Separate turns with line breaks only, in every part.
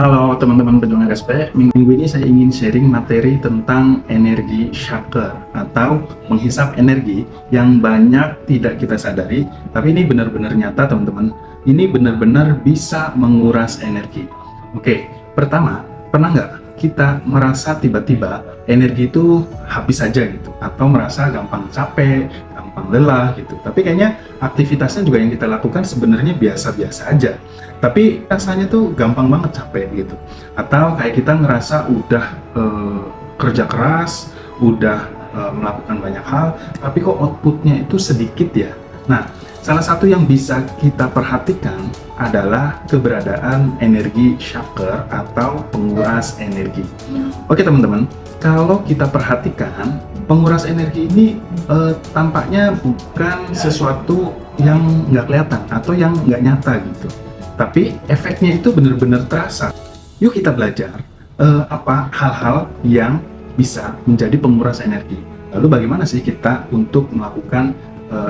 Halo teman-teman pejuang RSP, minggu ini saya ingin sharing materi tentang energi chakra atau menghisap energi yang banyak tidak kita sadari, tapi ini benar-benar nyata teman-teman. Ini benar-benar bisa menguras energi. Oke, pertama, pernah nggak kita merasa tiba-tiba energi itu habis saja gitu, atau merasa gampang capek, gampang lelah gitu, tapi kayaknya aktivitasnya juga yang kita lakukan sebenarnya biasa-biasa aja, tapi rasanya tuh gampang banget capek gitu, atau kayak kita ngerasa udah kerja keras, udah melakukan banyak hal, tapi kok outputnya itu sedikit ya. Nah, salah satu yang bisa kita perhatikan adalah keberadaan energi chakra atau penguras energi. Oke teman-teman, kalau kita perhatikan, penguras energi ini tampaknya bukan sesuatu yang nggak kelihatan atau yang nggak nyata gitu, tapi efeknya itu benar-benar terasa. Yuk kita belajar apa hal-hal yang bisa menjadi penguras energi. Lalu bagaimana sih kita untuk melakukan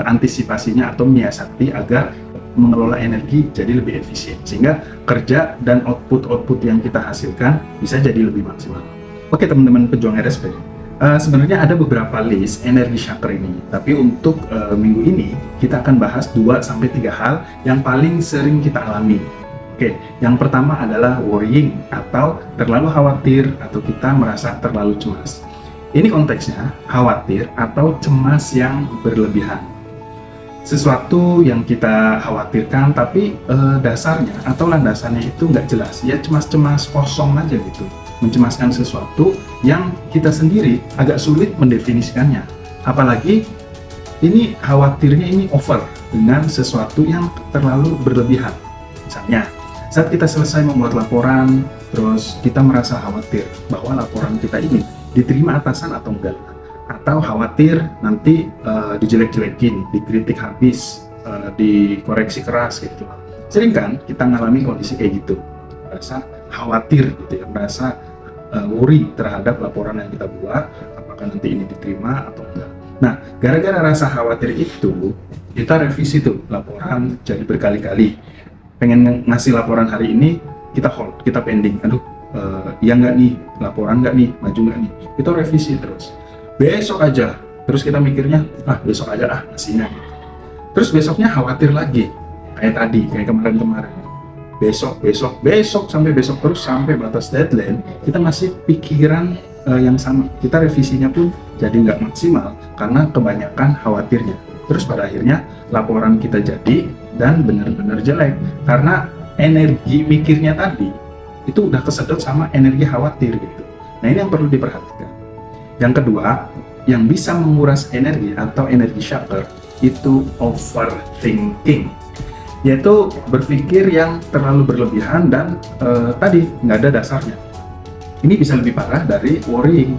antisipasinya atau menyiasati agar mengelola energi jadi lebih efisien, sehingga kerja dan output yang kita hasilkan bisa jadi lebih maksimal. Oke teman-teman pejuang RSP, sebenarnya ada beberapa list energi chakra ini, tapi untuk minggu ini kita akan bahas 2-3 hal yang paling sering kita alami. Oke, yang pertama adalah worrying atau terlalu khawatir atau kita merasa terlalu cemas. Ini konteksnya khawatir atau cemas yang berlebihan. Sesuatu yang kita khawatirkan tapi dasarnya atau landasannya itu nggak jelas, ya cemas-cemas kosong aja gitu, mencemaskan sesuatu yang kita sendiri agak sulit mendefinisikannya, apalagi ini khawatirnya ini over dengan sesuatu yang terlalu berlebihan. Misalnya saat kita selesai membuat laporan, terus kita merasa khawatir bahwa laporan kita ini diterima atasan atau enggak, atau khawatir nanti dijelek-jelekin, dikritik habis, dikoreksi keras gitu. Sering kan kita ngalami kondisi kayak gitu, merasa khawatir gitu ya, merasa worry terhadap laporan yang kita buat, apakah nanti ini diterima atau enggak. Nah, gara-gara rasa khawatir itu, kita revisi tuh laporan jadi berkali-kali. Pengen ngasih laporan hari ini, kita hold, kita pending. Aduh, ya nggak nih, laporan nggak nih, maju nggak nih. Kita revisi terus. Besok aja, terus kita mikirnya, besok aja ngasihnya. Terus besoknya khawatir lagi, kayak tadi, kayak kemarin-kemarin. Besok, sampai besok terus, sampai batas deadline, kita masih pikiran yang sama. Kita revisinya pun jadi nggak maksimal, karena kebanyakan khawatirnya. Terus pada akhirnya, laporan kita jadi, dan benar-benar jelek, karena energi mikirnya tadi, itu udah kesedot sama energi khawatir gitu. Nah ini yang perlu diperhatikan. Yang kedua, yang bisa menguras energi atau energi chakra itu overthinking, yaitu berpikir yang terlalu berlebihan dan tadi nggak ada dasarnya. Ini bisa lebih parah dari worrying.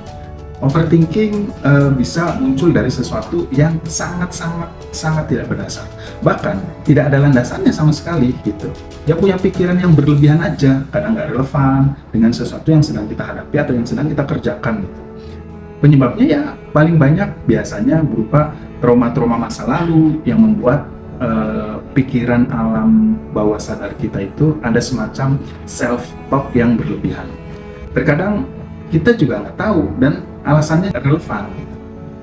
Overthinking bisa muncul dari sesuatu yang sangat tidak berdasar, bahkan tidak ada landasannya sama sekali gitu. Dia punya pikiran yang berlebihan aja, kadang nggak relevan dengan sesuatu yang sedang kita hadapi atau yang sedang kita kerjakan gitu. Penyebabnya ya paling banyak biasanya berupa trauma-trauma masa lalu yang membuat pikiran alam bawah sadar kita itu ada semacam self-talk yang berlebihan. Terkadang kita juga nggak tahu dan alasannya nggak relevan gitu.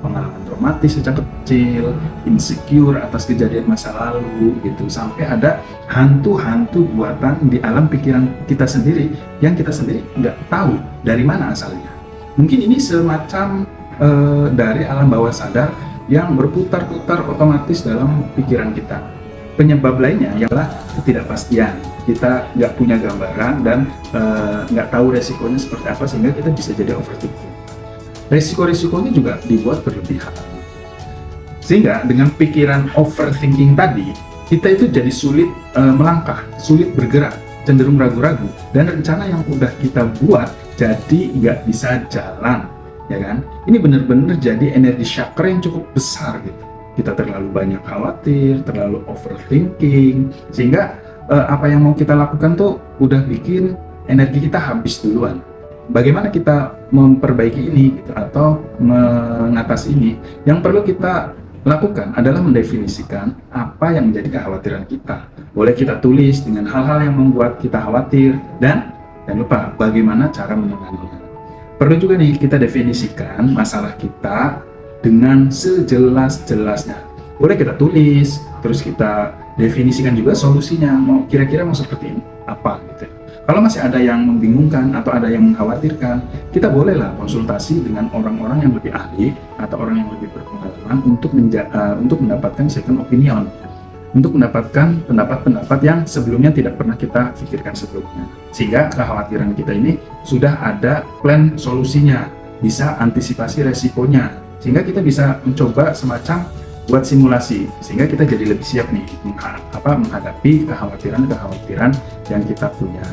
Pengalaman traumatis sejak kecil, insecure atas kejadian masa lalu gitu, sampai ada hantu-hantu buatan di alam pikiran kita sendiri yang kita sendiri nggak tahu dari mana asalnya. Mungkin ini semacam dari alam bawah sadar yang berputar-putar otomatis dalam pikiran kita. Penyebab lainnya ialah ketidakpastian. Kita nggak punya gambaran dan nggak tahu resikonya seperti apa, sehingga kita bisa jadi overthinking. Resiko-resikonya juga dibuat berlebihan. Sehingga dengan pikiran overthinking tadi, kita itu jadi sulit melangkah, sulit bergerak, cenderung ragu-ragu, dan rencana yang udah kita buat jadi nggak bisa jalan, ya kan? Ini benar-benar jadi energi chakra yang cukup besar gitu. Kita terlalu banyak khawatir, terlalu overthinking, sehingga apa yang mau kita lakukan tuh udah bikin energi kita habis duluan. Bagaimana kita memperbaiki ini gitu, atau mengatasi ini? Yang perlu kita lakukan adalah mendefinisikan apa yang menjadi kekhawatiran kita. Boleh kita tulis dengan hal-hal yang membuat kita khawatir, dan Dan lupa bagaimana cara menanganinya. Perlu juga nih kita definisikan masalah kita dengan sejelas-jelasnya. Boleh kita tulis, terus kita definisikan juga solusinya, mau kira-kira mau seperti ini, apa gitu. Kalau masih ada yang membingungkan atau ada yang mengkhawatirkan, kita bolehlah konsultasi dengan orang-orang yang lebih ahli atau orang yang lebih berpengalaman untuk mendapatkan second opinion, untuk mendapatkan pendapat-pendapat yang sebelumnya tidak pernah kita pikirkan sebelumnya. Sehingga kekhawatiran kita ini sudah ada plan solusinya, bisa antisipasi resikonya, sehingga kita bisa mencoba semacam buat simulasi, sehingga kita jadi lebih siap nih menghadapi kekhawatiran-kekhawatiran yang kita punya.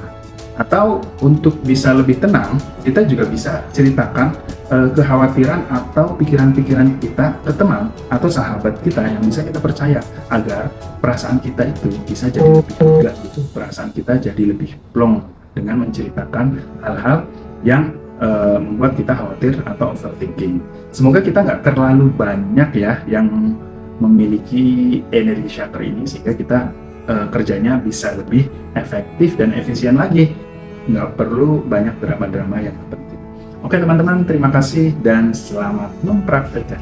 Atau untuk bisa lebih tenang, kita juga bisa ceritakan kekhawatiran atau pikiran-pikiran kita ke teman atau sahabat kita yang bisa kita percaya, agar perasaan kita itu bisa jadi lebih lega gitu, perasaan kita jadi lebih plong dengan menceritakan hal-hal yang membuat kita khawatir atau overthinking. Semoga kita nggak terlalu banyak ya yang memiliki energi chakra ini, sehingga kita kerjanya bisa lebih efektif dan efisien lagi. Nggak perlu banyak drama-drama yang penting. Oke teman-teman, terima kasih dan selamat mempraktekkan.